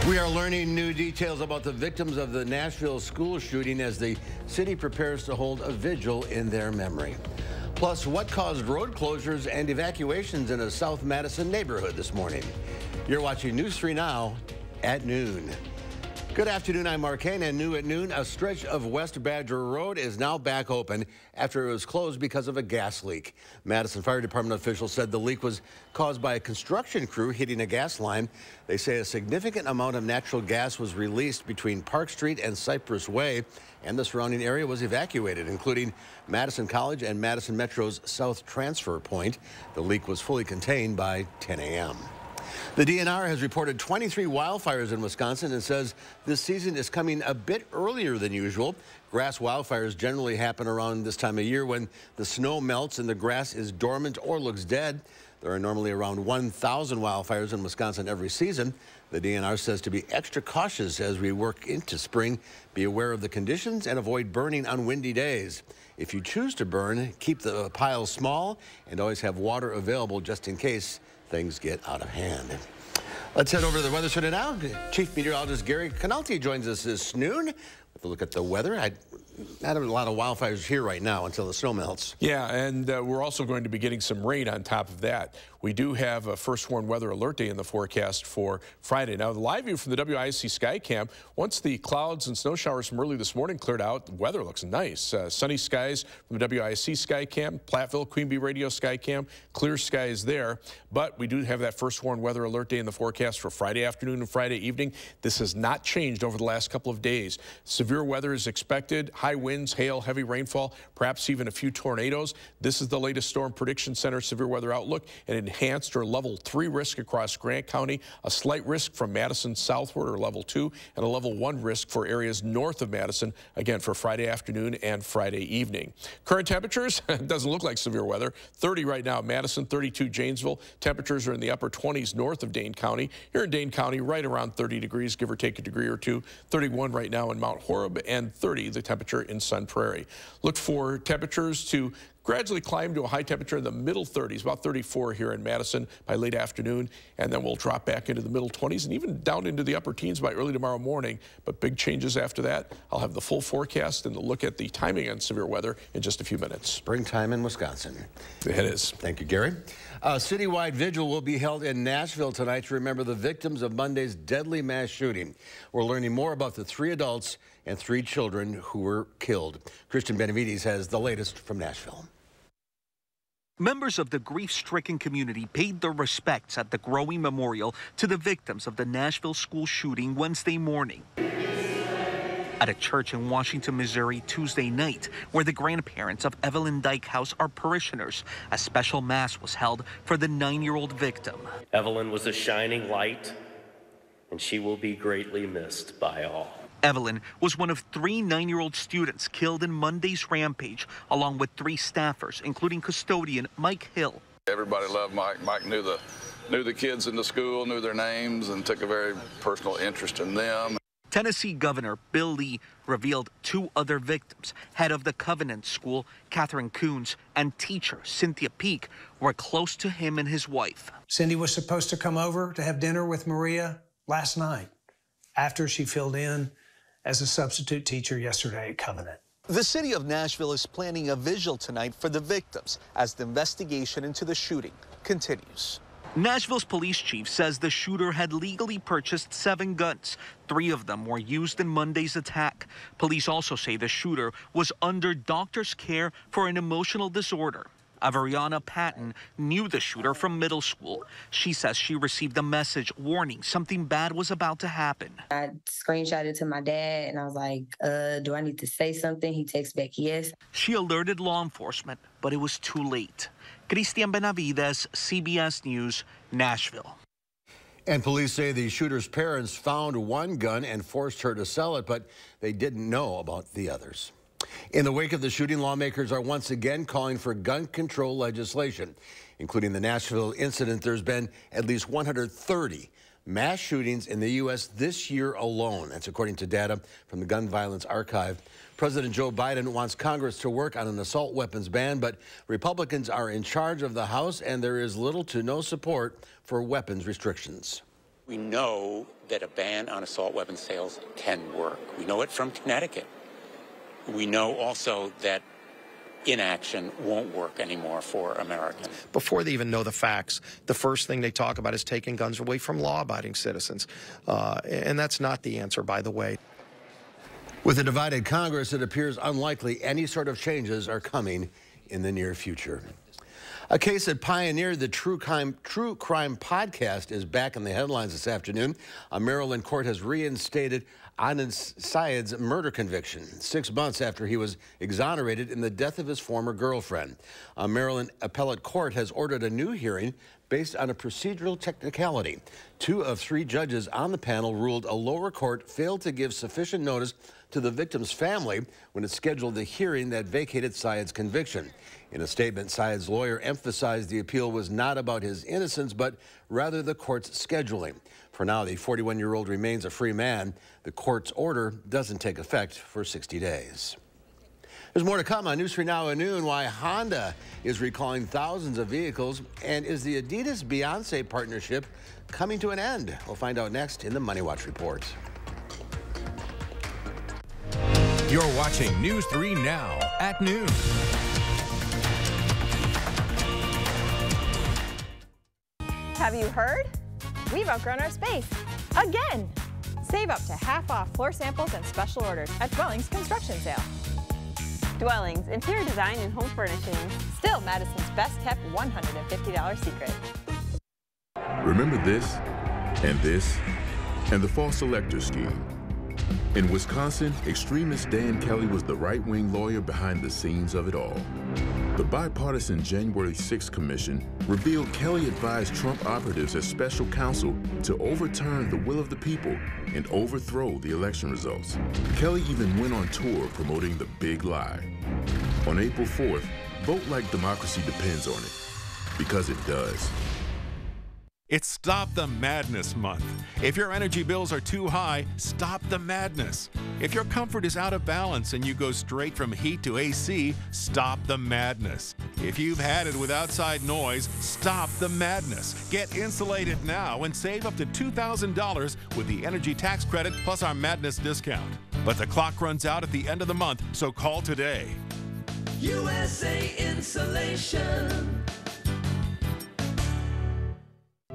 We are learning new details about the victims of the Nashville school shooting as the city prepares to hold a vigil in their memory. Plus, what caused road closures and evacuations in a South Madison neighborhood this morning? You're watching News 3 Now at noon. Good afternoon, I'm Mark Kane, and new at noon, a stretch of West Badger Road is now back open after it was closed because of a gas leak. Madison Fire Department officials said the leak was caused by a construction crew hitting a gas line. They say a significant amount of natural gas was released between Park Street and Cypress Way, and the surrounding area was evacuated, including Madison College and Madison Metro's South Transfer Point. The leak was fully contained by 10 a.m. The DNR has reported 23 wildfires in Wisconsin and says this season is coming a bit earlier than usual. Grass wildfires generally happen around this time of year when the snow melts and the grass is dormant or looks dead. There are normally around 1,000 wildfires in Wisconsin every season. The DNR says to be extra cautious as we work into spring. Be aware of the conditions and avoid burning on windy days. If you choose to burn, keep the piles small and always have water available just in case things get out of hand. Let's head over to the weather center now. Chief Meteorologist Gary Canalti joins us this noon with a look at the weather. Not a lot of wildfires here right now until the snow melts. Yeah, and we're also going to be getting some rain on top of that. We do have a first warned weather alert day in the forecast for Friday. Now, the live view from the WISC sky cam, once the clouds and snow showers from early this morning cleared out, the weather looks nice. Sunny skies from the WISC sky cam, Platteville, Queen Bee Radio sky cam, clear skies there. But we do have that first warned weather alert day in the forecast for Friday afternoon and Friday evening. This has not changed over the last couple of days. Severe weather is expected, high winds, hail, heavy rainfall, perhaps even a few tornadoes. This is the latest Storm Prediction Center severe weather outlook. An enhanced or level 3 risk across Grant County, a slight risk from Madison southward or level 2, and a level 1 risk for areas north of Madison, again for Friday afternoon and Friday evening. Current temperatures, doesn't look like severe weather. 30 right now, Madison, 32 Janesville. Temperatures are in the upper 20s north of Dane County. Here in Dane County, right around 30 degrees, give or take a degree or two. 31 right now in Mount Horeb, and 30 the temperature in Sun Prairie. Look for temperatures to gradually climb to a high temperature in the middle 30s, about 34 here in Madison by late afternoon, and then we'll drop back into the middle 20s and even down into the upper teens by early tomorrow morning. But big changes after that. I'll have the full forecast and a look at the timing on severe weather in just a few minutes. Springtime in Wisconsin. It is. Thank you, Gary. A citywide vigil will be held in Nashville tonight to remember the victims of Monday's deadly mass shooting. We're learning more about the 3 adults and 3 children who were killed. Christian Benavides has the latest from Nashville. Members of the grief-stricken community paid their respects at the growing memorial to the victims of the Nashville school shooting Wednesday morning. At a church in Washington, Missouri, Tuesday night, where the grandparents of Evelyn Dykehouse are parishioners, a special mass was held for the 9-year-old victim. Evelyn was a shining light, and she will be greatly missed by all. Evelyn was one of 3 9-year-old students killed in Monday's rampage, along with 3 staffers, including custodian Mike Hill. Everybody loved Mike. Mike knew the kids in the school, knew their names, and took a very personal interest in them. Tennessee Governor Bill Lee revealed 2 other victims. Head of the Covenant School, Catherine Coons, and teacher Cynthia Peak were close to him and his wife. Cindy was supposed to come over to have dinner with Maria last night after she filled in as a substitute teacher yesterday at Covenant. The city of Nashville is planning a vigil tonight for the victims as the investigation into the shooting continues. Nashville's police chief says the shooter had legally purchased 7 guns. 3 of them were used in Monday's attack. Police also say the shooter was under doctor's care for an emotional disorder. Avariana Patton knew the shooter from middle school. She says she received a message warning something bad was about to happen. I screenshot it to my dad, and I was like, do I need to say something? He texts back, yes. She alerted law enforcement, but it was too late. Christian Benavides, CBS News, Nashville. And police say the shooter's parents found 1 gun and forced her to sell it, but they didn't know about the others. In the wake of the shooting, lawmakers are once again calling for gun control legislation. Including the Nashville incident, there's been at least 130 mass shootings in the U.S. this year alone. That's according to data from the Gun Violence Archive. President Joe Biden wants Congress to work on an assault weapons ban, but Republicans are in charge of the House, and there is little to no support for weapons restrictions. We know that a ban on assault weapon sales can work. We know it from Connecticut. We know also that inaction won't work anymore for Americans. Before they even know the facts, the first thing they talk about is taking guns away from law-abiding citizens. And that's not the answer, by the way. With a divided Congress, it appears unlikely any sort of changes are coming in the near future. A case that pioneered the true crime podcast is back in the headlines this afternoon. A Maryland court has reinstated Anand Syed's murder conviction 6 months after he was exonerated in the death of his former girlfriend. A Maryland appellate court has ordered a new hearing based on a procedural technicality. 2 of 3 judges on the panel ruled a lower court failed to give sufficient notice to the victim's family when it scheduled the hearing that vacated Syed's conviction. In a statement, Syed's lawyer emphasized the appeal was not about his innocence, but rather the court's scheduling. For now, the 41-year-old remains a free man. The court's order doesn't take effect for 60 days. There's more to come on News 3 Now at noon. Why Honda is recalling thousands of vehicles, and is the Adidas-Beyonce partnership coming to an end? We'll find out next in the Money Watch Report. You're watching News 3 Now at noon. Have you heard? We've outgrown our space. Again! Save up to half off floor samples and special orders at Dwellings Construction Sale. Dwellings, interior design and home furnishing. Still Madison's best kept $150 secret. Remember this, and the false elector scheme. In Wisconsin, extremist Dan Kelly was the right-wing lawyer behind the scenes of it all. The bipartisan January 6th Commission revealed Kelly advised Trump operatives as special counsel to overturn the will of the people and overthrow the election results. Kelly even went on tour promoting the big lie. On April 4th, vote like democracy depends on it, because it does. It's Stop the Madness month. If your energy bills are too high, stop the madness. If your comfort is out of balance and you go straight from heat to AC, stop the madness. If you've had it with outside noise, stop the madness. Get insulated now and save up to $2,000 with the energy tax credit plus our madness discount. But the clock runs out at the end of the month, so call today. USA Insulation.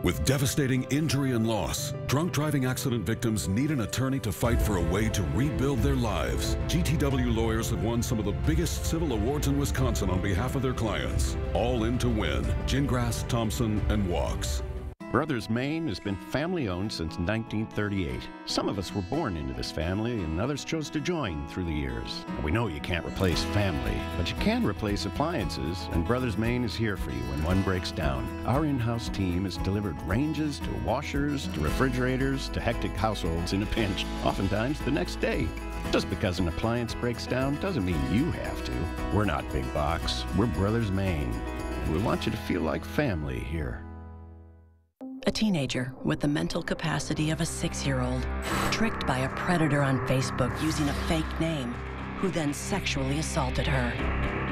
With devastating injury and loss, drunk driving accident victims need an attorney to fight for a way to rebuild their lives. GTW lawyers have won some of the biggest civil awards in Wisconsin on behalf of their clients. All in to win. Gingras, Thompson, and Walks. Brothers Maine has been family-owned since 1938. Some of us were born into this family, and others chose to join through the years. We know you can't replace family, but you can replace appliances, and Brothers Maine is here for you when one breaks down. Our in-house team has delivered ranges to washers to refrigerators to hectic households in a pinch, oftentimes the next day. Just because an appliance breaks down doesn't mean you have to. We're not big box. We're Brothers Maine. We want you to feel like family here. A teenager with the mental capacity of a 6-year-old, tricked by a predator on Facebook using a fake name, who then sexually assaulted her.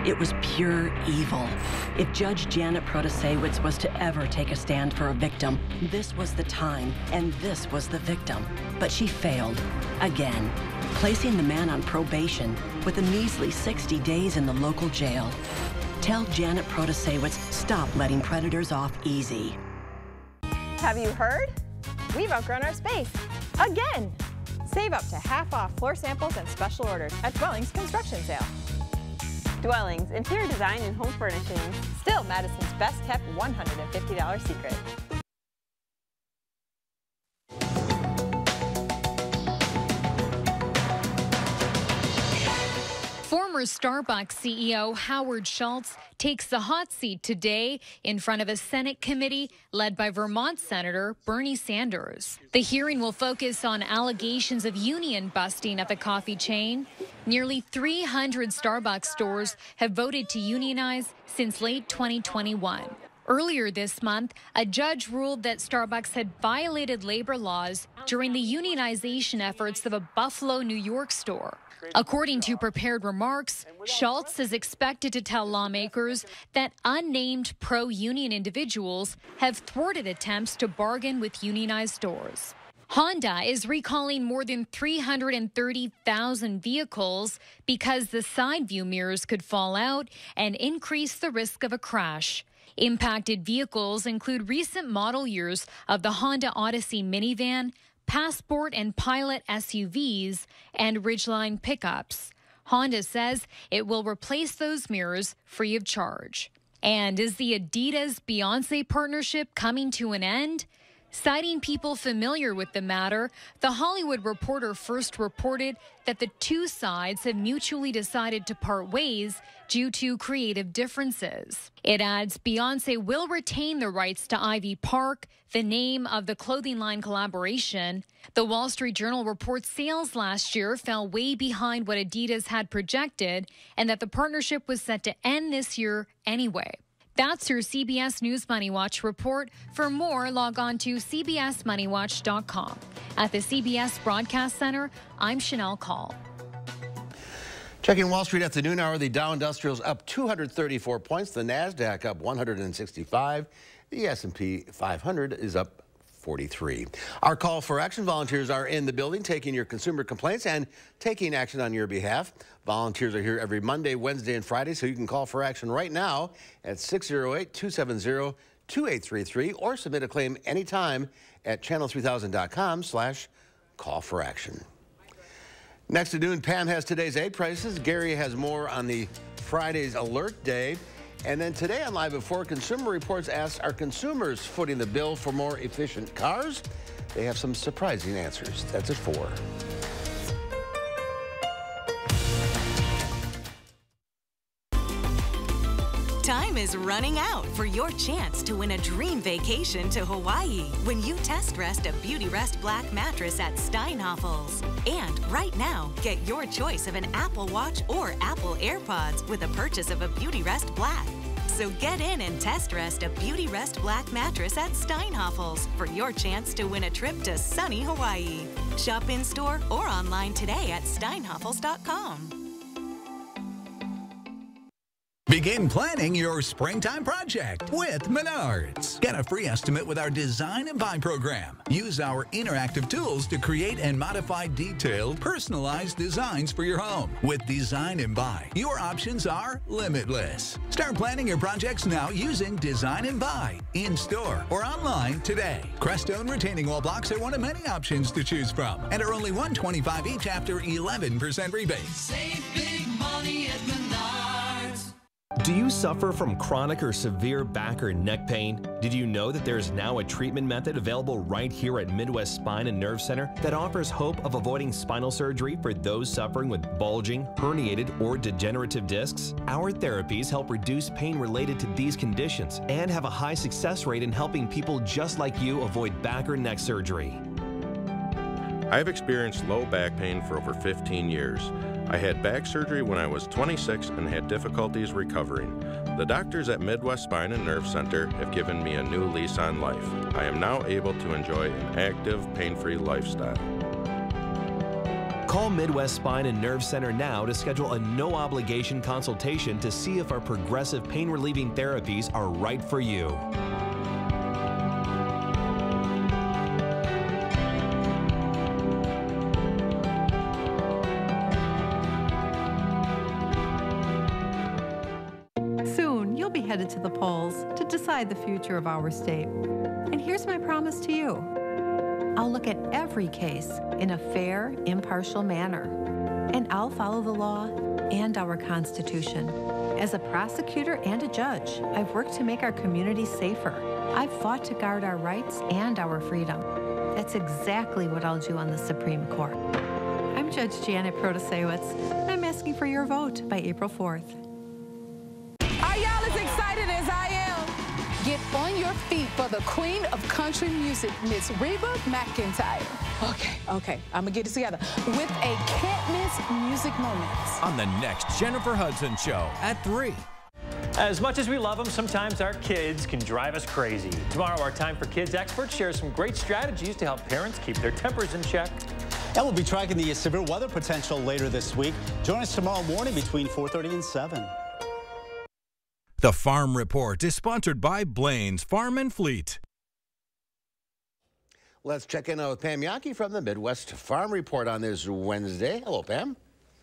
It was pure evil. If Judge Janet Protasewicz was to ever take a stand for a victim, this was the time, and this was the victim. But she failed, again, placing the man on probation with a measly 60 days in the local jail. Tell Janet Protasewicz, stop letting predators off easy. Have you heard? We've outgrown our space. Again! Save up to half off floor samples and special orders at Dwellings Construction Sale. Dwellings, interior design and home furnishing. Still Madison's best kept $150 secret. Former Starbucks CEO Howard Schultz takes the hot seat today in front of a Senate committee led by Vermont Senator Bernie Sanders. The hearing will focus on allegations of union busting at the coffee chain. Nearly 300 Starbucks stores have voted to unionize since late 2021. Earlier this month, a judge ruled that Starbucks had violated labor laws during the unionization efforts of a Buffalo, New York store. According to prepared remarks, Schultz is expected to tell lawmakers that unnamed pro-union individuals have thwarted attempts to bargain with unionized stores. Honda is recalling more than 330,000 vehicles because the side view mirrors could fall out and increase the risk of a crash. Impacted vehicles include recent model years of the Honda Odyssey minivan, Passport and Pilot SUVs, and Ridgeline pickups. Honda says it will replace those mirrors free of charge. And is the Adidas-Beyonce partnership coming to an end? Citing people familiar with the matter, The Hollywood Reporter first reported that the two sides have mutually decided to part ways due to creative differences. It adds Beyonce will retain the rights to Ivy Park, the name of the clothing line collaboration. The Wall Street Journal reports sales last year fell way behind what Adidas had projected and that the partnership was set to end this year anyway. That's your CBS News Money Watch report. For more, log on to cbsmoneywatch.com. At the CBS Broadcast Center, I'm Chanel Call. Checking Wall Street at the noon hour, the Dow Industrials up 234 points, the NASDAQ up 165, the S&P 500 is up 43. Our call for action volunteers are in the building taking your consumer complaints and taking action on your behalf. Volunteers are here every Monday, Wednesday, and Friday, so you can call for action right now at 608-270-2833 or submit a claim anytime at channel3000.com/call-for-action. Next to noon, Pam has today's egg prices. Gary has more on the Friday's alert day. And then today on Live at 4, Consumer Reports asks, are consumers footing the bill for more efficient cars? They have some surprising answers. That's at 4. Time is running out for your chance to win a dream vacation to Hawaii when you test rest a Beauty Rest Black mattress at Steinhoffel's. And right now, get your choice of an Apple Watch or Apple AirPods with a purchase of a Beauty Rest Black. So get in and test rest a Beauty Rest Black mattress at Steinhoffel's for your chance to win a trip to sunny Hawaii. Shop in-store or online today at steinhoffels.com. Begin planning your springtime project with Menards. Get a free estimate with our Design and Buy program. Use our interactive tools to create and modify detailed, personalized designs for your home. With Design and Buy, your options are limitless. Start planning your projects now using Design and Buy, in-store or online today. Crestone retaining wall blocks are one of many options to choose from and are only $125 each after 11% rebate. Save big money at Menards. Do you suffer from chronic or severe back or neck pain? Did you know that there is now a treatment method available right here at Midwest Spine and Nerve Center that offers hope of avoiding spinal surgery for those suffering with bulging, herniated, or degenerative discs? Our therapies help reduce pain related to these conditions and have a high success rate in helping people just like you avoid back or neck surgery. I've experienced low back pain for over 15 years. I had back surgery when I was 26 and had difficulties recovering. The doctors at Midwest Spine and Nerve Center have given me a new lease on life. I am now able to enjoy an active, pain-free lifestyle. Call Midwest Spine and Nerve Center now to schedule a no-obligation consultation to see if our progressive pain-relieving therapies are right for you. Headed to the polls to decide the future of our state. And here's my promise to you. I'll look at every case in a fair, impartial manner. And I'll follow the law and our Constitution. As a prosecutor and a judge, I've worked to make our communities safer. I've fought to guard our rights and our freedom. That's exactly what I'll do on the Supreme Court. I'm Judge Janet Protasewicz, and I'm asking for your vote by April 4th. Are y'all as excited as I am? Get on your feet for the queen of country music, Miss Reba McEntire. Okay, I'm gonna get it together with a can't miss music moment. On the next Jennifer Hudson Show at 3. As much as we love them, sometimes our kids can drive us crazy. Tomorrow, our Time for Kids expert shares some great strategies to help parents keep their tempers in check. And we'll be tracking the severe weather potential later this week. Join us tomorrow morning between 4:30 and 7. The Farm Report is sponsored by Blaine's Farm and Fleet. Let's check in with Pam Yankee from the Midwest Farm Report on this Wednesday. Hello, Pam.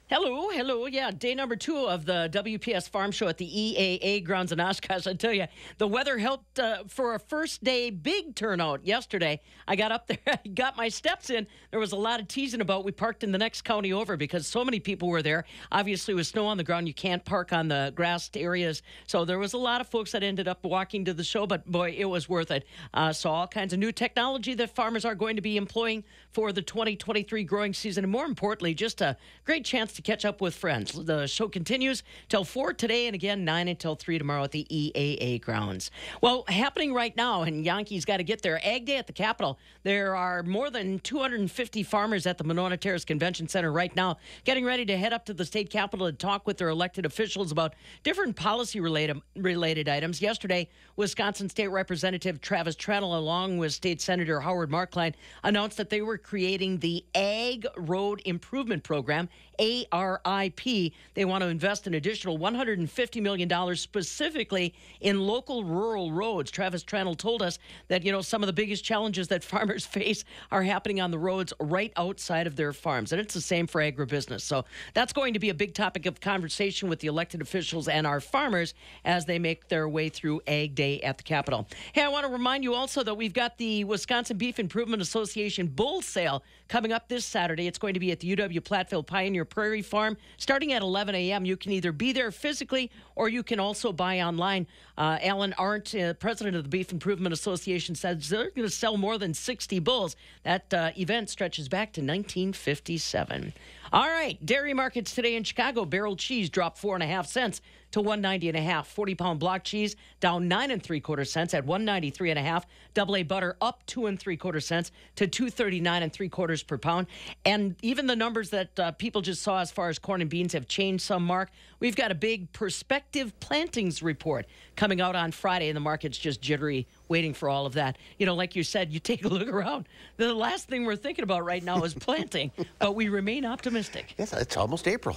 Hello, hello. Yeah, day number 2 of the WPS Farm Show at the EAA grounds in Oshkosh. I tell you, the weather helped for a first day big turnout yesterday. I got up there, I got my steps in. There was a lot of teasing about. We parked in the next county over because so many people were there. Obviously, with snow on the ground, you can't park on the grassed areas. So there was a lot of folks that ended up walking to the show, but boy, it was worth it. Saw all kinds of new technology that farmers are going to be employing for the 2023 growing season. And more importantly, just a great chance to catch up with friends. The show continues till 4 today and again 9 until 3 tomorrow at the EAA grounds. Well, happening right now, and Yankees got to get there, Ag Day at the Capitol. There are more than 250 farmers at the Monona Terrace Convention Center right now getting ready to head up to the state capitol to talk with their elected officials about different policy-related items. Yesterday, Wisconsin State Representative Travis Treadle, along with State Senator Howard Markline, announced that they were creating the Ag Road Improvement Program, ARIP. They want to invest an additional $150 million specifically in local rural roads. Travis Treadle told us that, some of the biggest challenges that farmers face are happening on the roads right outside of their farms. And it's the same for agribusiness. So that's going to be a big topic of conversation with the elected officials and our farmers as they make their way through Ag Day at the Capitol. Hey, I want to remind you also that we've got the Wisconsin Beef Improvement Association Bull Sale coming up this Saturday. It's going to be at the UW Platteville Pioneer Prairie Farm starting at 11 a.m. You can either be there physically or you can also buy online. Alan Arndt, president of the Beef Improvement Association, says they're going to sell more than 60 bulls. That event stretches back to 1957. All right, dairy markets today in Chicago. Barrel cheese dropped 4.5 cents to 190.5. 40-pound block cheese down 9 3/4 cents at 193.5. Double A butter up 2 3/4 cents to 239 3/4 per pound. And even the numbers that people just saw as far as corn and beans have changed some, Mark. We've got a big prospective plantings report coming out on Friday, and the market's just jittery, waiting for all of that. Like you said, you take a look around. The last thing we're thinking about right now is planting, but we remain optimistic. Yes, it's almost April.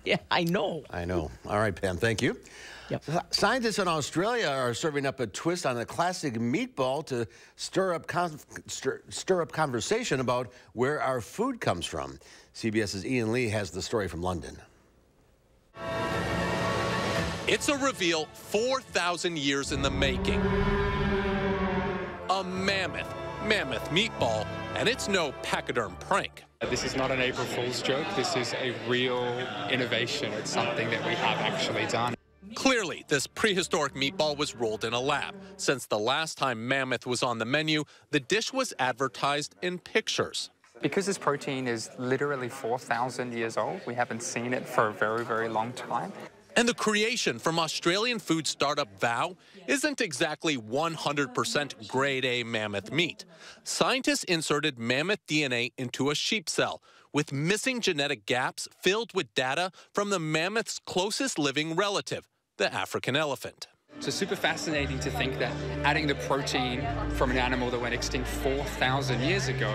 Yeah, I know. All right, Pam, thank you. Yep. Scientists in Australia are serving up a twist on a classic meatball to stir up conversation about where our food comes from. CBS's Ian Lee has the story from London. It's a reveal 4,000 years in the making. A mammoth meatball, and it's no pachyderm prank. This is not an April Fool's joke. This is a real innovation. It's something that we have actually done. Clearly, this prehistoric meatball was rolled in a lab. Since the last time mammoth was on the menu, the dish was advertised in pictures. Because this protein is literally 4,000 years old, we haven't seen it for a very, very long time. And the creation from Australian food startup Vow isn't exactly 100% grade A mammoth meat. Scientists inserted mammoth DNA into a sheep cell with missing genetic gaps filled with data from the mammoth's closest living relative, the African elephant. So super fascinating to think that adding the protein from an animal that went extinct 4,000 years ago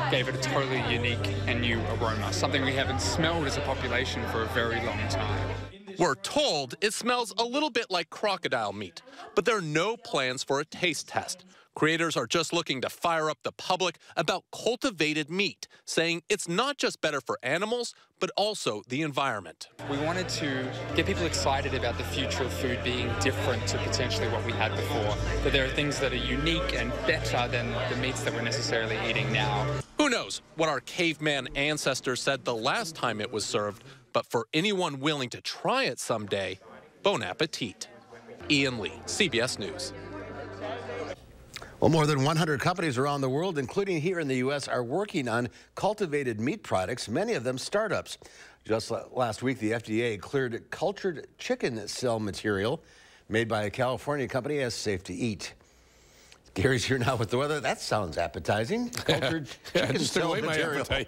gave it a totally unique and new aroma, something we haven't smelled as a population for a very long time. We're told it smells a little bit like crocodile meat, but there are no plans for a taste test. Creators are just looking to fire up the public about cultivated meat, saying it's not just better for animals, but also the environment. We wanted to get people excited about the future of food being different to potentially what we had before, that there are things that are unique and better than the meats that we're necessarily eating now. Who knows what our caveman ancestors said the last time it was served, but for anyone willing to try it someday, bon appetit. Ian Lee, CBS News. Well, more than 100 companies around the world, including here in the U.S., are working on cultivated meat products, many of them startups. Just last week, the FDA cleared cultured chicken cell material made by a California company as safe to eat. Gary's here now with the weather. That sounds appetizing. Cultured chicken Just took away my material. appetite.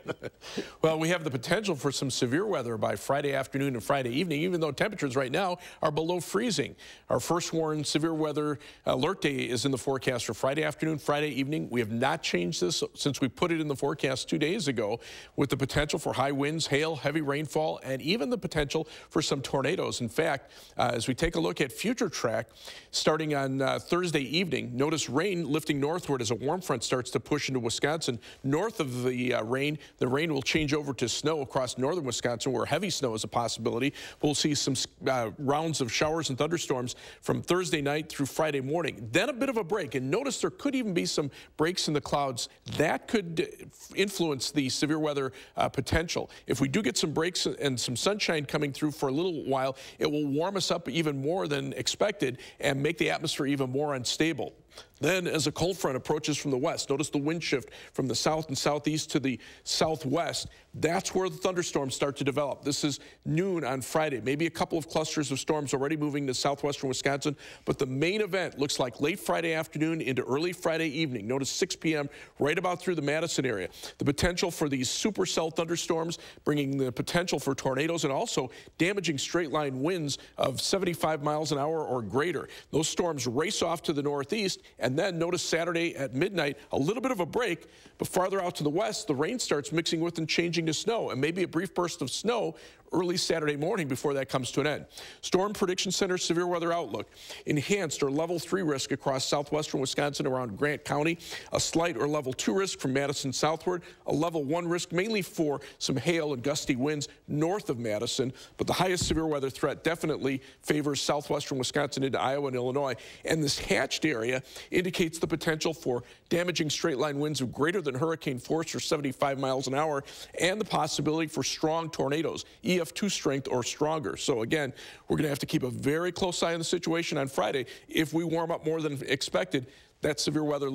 Well, we have the potential for some severe weather by Friday afternoon and Friday evening, even though temperatures right now are below freezing. Our first warned severe weather alert day is in the forecast for Friday afternoon, Friday evening. We have not changed this since we put it in the forecast 2 days ago, with the potential for high winds, hail, heavy rainfall, and even the potential for some tornadoes. In fact, as we take a look at future track, starting on Thursday evening, notice rain lifting northward as a warm front starts to push into Wisconsin. North of the rain will change over to snow across northern Wisconsin, where heavy snow is a possibility. We'll see some rounds of showers and thunderstorms from Thursday night through Friday morning. Then a bit of a break, and notice there could even be some breaks in the clouds. That could influence the severe weather potential. If we do get some breaks and some sunshine coming through for a little while, it will warm us up even more than expected and make the atmosphere even more unstable. Then, as a cold front approaches from the west, notice the wind shift from the south and southeast to the southwest. That's where the thunderstorms start to develop. This is noon on Friday. Maybe a couple of clusters of storms already moving to southwestern Wisconsin, but the main event looks like late Friday afternoon into early Friday evening. Notice 6 p.m. right about through the Madison area. The potential for these supercell thunderstorms, bringing the potential for tornadoes and also damaging straight-line winds of 75 miles an hour or greater. Those storms race off to the northeast. And then notice Saturday at midnight, a little bit of a break, but farther out to the west, the rain starts mixing with and changing to snow, and maybe a brief burst of snow early Saturday morning before that comes to an end. Storm Prediction Center severe weather outlook. Enhanced or level 3 risk across southwestern Wisconsin around Grant County. A slight or level 2 risk from Madison southward. A level 1 risk mainly for some hail and gusty winds north of Madison. But the highest severe weather threat definitely favors southwestern Wisconsin into Iowa and Illinois. And this hatched area indicates the potential for damaging straight line winds of greater than hurricane force or 75 miles an hour, and the possibility for strong tornadoes, EF2 strength or stronger. So again, we're going to have to keep a very close eye on the situation on Friday. If we warm up more than expected, that severe weather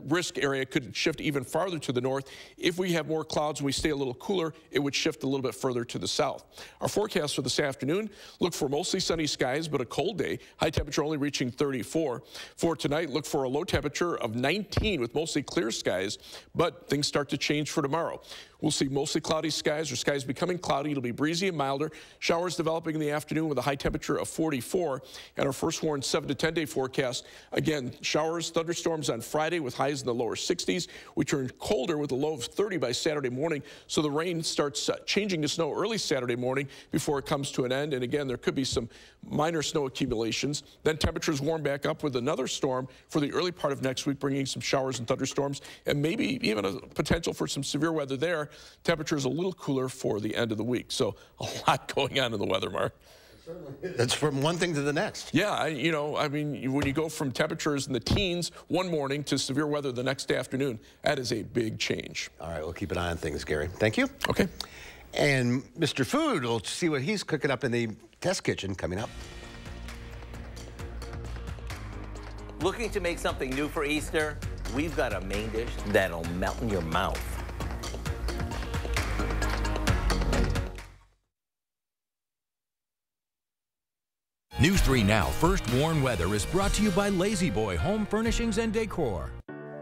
risk area could shift even farther to the north. If we have more clouds and we stay a little cooler, it would shift a little bit further to the south. Our forecast for this afternoon, look for mostly sunny skies, but a cold day. High temperature only reaching 34. For tonight, look for a low temperature of 19 with mostly clear skies, but things start to change for tomorrow. We'll see mostly cloudy skies or skies becoming cloudy. It'll be breezy and milder. Showers developing in the afternoon with a high temperature of 44. And our first warned 7 to 10 day forecast, again, showers, thunderstorms on Friday with highs in the lower 60s. We turn colder with a low of 30 by Saturday morning. So the rain starts changing to snow early Saturday morning before it comes to an end. And again, there could be some minor snow accumulations. Then temperatures warm back up with another storm for the early part of next week, bringing some showers and thunderstorms and maybe even a potential for some severe weather there. Temperatures a little cooler for the end of the week. So a lot going on in the weather, Mark. That's from one thing to the next. Yeah, I mean, when you go from temperatures in the teens one morning to severe weather the next afternoon, that is a big change. All right, we'll keep an eye on things, Gary. Thank you. Okay. And Mr. Food, we'll see what he's cooking up in the test kitchen coming up. Looking to make something new for Easter? We've got a main dish that'll melt in your mouth. News 3 Now First Warn Weather is brought to you by Lazy Boy Home Furnishings and Decor.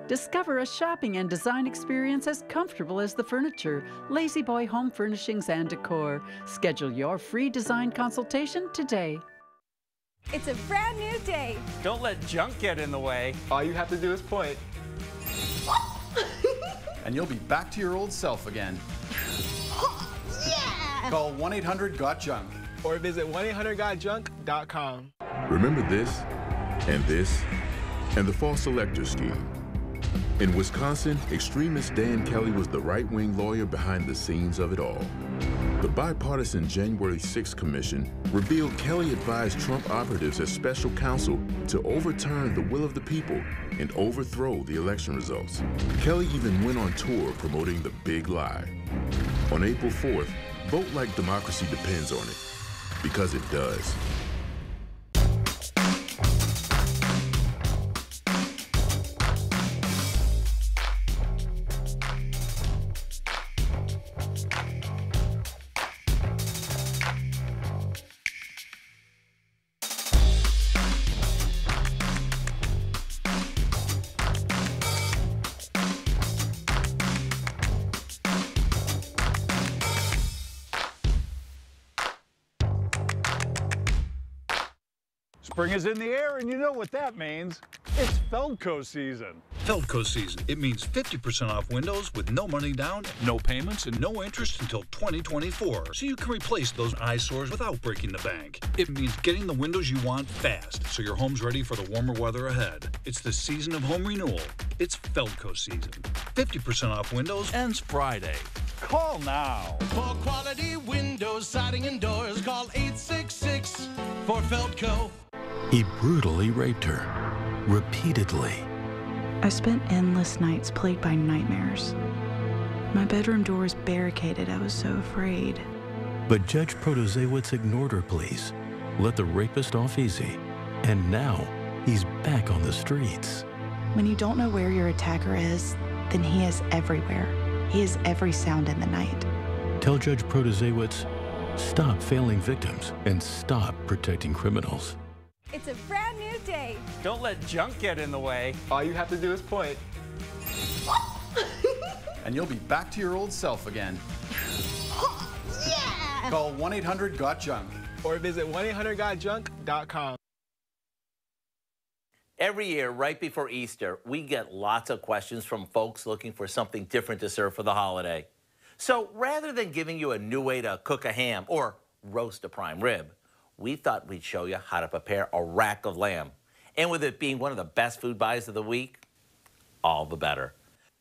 Discover a shopping and design experience as comfortable as the furniture. Lazy Boy Home Furnishings and Decor. Schedule your free design consultation today. It's a brand new day. Don't let junk get in the way. All you have to do is point. And you'll be back to your old self again. Yeah! Call 1-800-GOT-JUNK. Or visit 1-800-GOT-JUNK.com. Remember this, and the false elector scheme. In Wisconsin, extremist Dan Kelly was the right-wing lawyer behind the scenes of it all. The bipartisan January 6th Commission revealed Kelly advised Trump operatives as special counsel to overturn the will of the people and overthrow the election results. Kelly even went on tour promoting the big lie. On April 4th, vote like democracy depends on it. Because it does. Spring is in the air, and you know what that means. It's Feldco season. Feldco season. It means 50% off windows with no money down, no payments, and no interest until 2024. So you can replace those eyesores without breaking the bank. It means getting the windows you want fast, so your home's ready for the warmer weather ahead. It's the season of home renewal. It's Feldco season. 50% off windows ends Friday. Call now. For quality windows, siding, and doors, call 866 for Feldco. He brutally raped her, repeatedly. I spent endless nights plagued by nightmares. My bedroom doors barricaded. I was so afraid. But Judge Protasiewicz ignored her pleas, let the rapist off easy, and now he's back on the streets. When you don't know where your attacker is, then he is everywhere. He is every sound in the night. Tell Judge Protasiewicz, stop failing victims and stop protecting criminals. It's a brand new day. Don't let junk get in the way. All you have to do is point. And you'll be back to your old self again. Yeah! Call 1-800-GOT-JUNK. Or visit 1-800-GOT-JUNK.com. Every year, right before Easter, we get lots of questions from folks looking for something different to serve for the holiday. So rather than giving you a new way to cook a ham or roast a prime rib, we thought we'd show you how to prepare a rack of lamb. And with it being one of the best food buys of the week, all the better.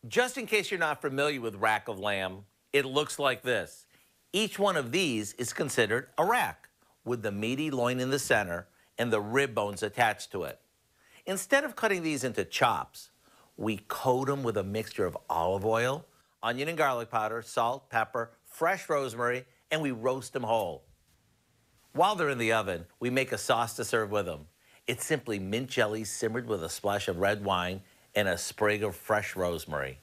Just in case you're not familiar with rack of lamb, it looks like this. Each one of these is considered a rack, with the meaty loin in the center and the rib bones attached to it. Instead of cutting these into chops, we coat them with a mixture of olive oil, onion and garlic powder, salt, pepper, fresh rosemary, and we roast them whole. While they're in the oven, we make a sauce to serve with them. It's simply mint jelly simmered with a splash of red wine and a sprig of fresh rosemary.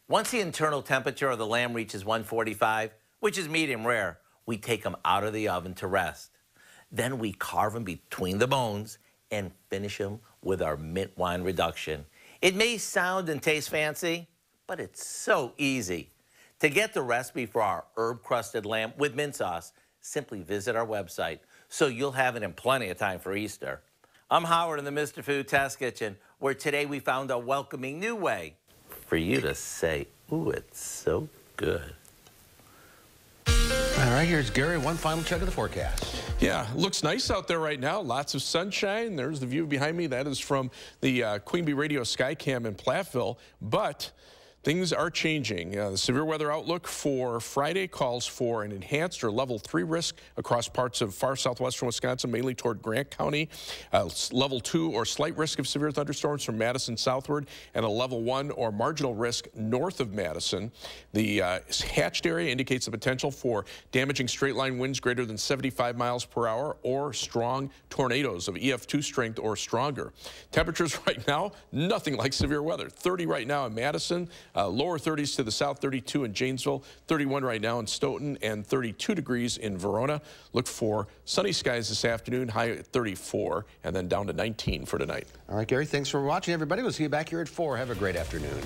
Once the internal temperature of the lamb reaches 145, which is medium rare, we take them out of the oven to rest. Then we carve them between the bones and finish them with our mint wine reduction. It may sound and taste fancy, but it's so easy. To get the recipe for our herb-crusted lamb with mint sauce, simply visit our website, so you'll have it in plenty of time for Easter. I'm Howard in the Mr. Food Test Kitchen, where today we found a welcoming new way for you to say, ooh, it's so good. All right, here's Gary. One final check of the forecast. Yeah, looks nice out there right now. Lots of sunshine. There's the view behind me. That is from the Queen Bee Radio Skycam in Platteville. But things are changing. The severe weather outlook for Friday calls for an enhanced or level 3 risk across parts of far southwestern Wisconsin, mainly toward Grant County. Level 2 or slight risk of severe thunderstorms from Madison southward, and a level 1 or marginal risk north of Madison. The hatched area indicates the potential for damaging straight line winds greater than 75 miles per hour or strong tornadoes of EF2 strength or stronger. Temperatures right now, nothing like severe weather. 30 right now in Madison. Lower 30s to the south, 32 in Janesville, 31 right now in Stoughton, and 32 degrees in Verona. Look for sunny skies this afternoon, high at 34, and then down to 19 for tonight. All right, Gary, thanks for watching, everybody. We'll see you back here at 4. Have a great afternoon.